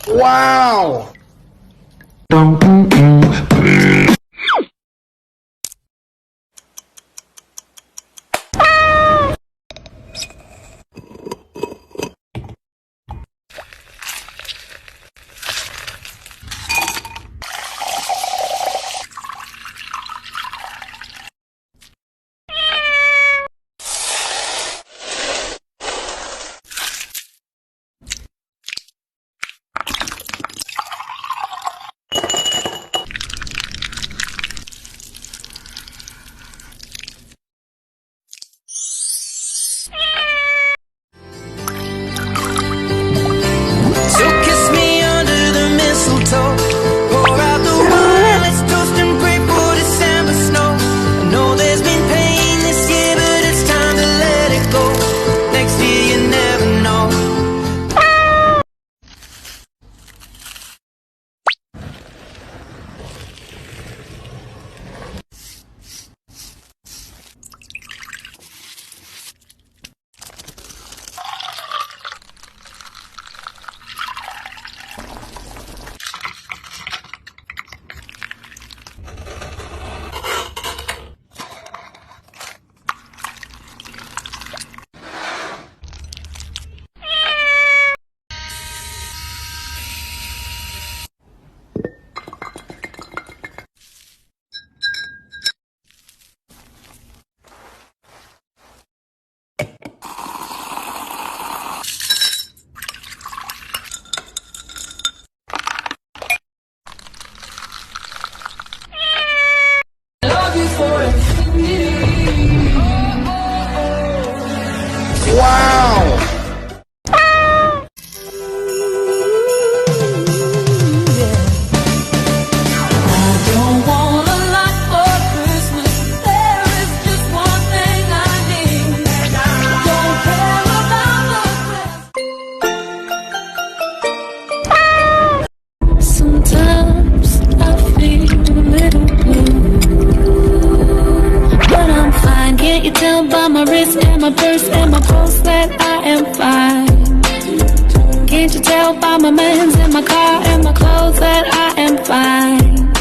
Wow! So kiss me under the mistletoe, pour out the wine, let's toast and pray for December snow. I know there's been pain this year, but it's time to let it go. Next year you never know. Wow! Sometimes I feel a little blue, but I'm fine. Can't you tell by my wrist and my purse and my pulse that I am fine? Can't you tell by my mans and my car and my clothes that I am fine?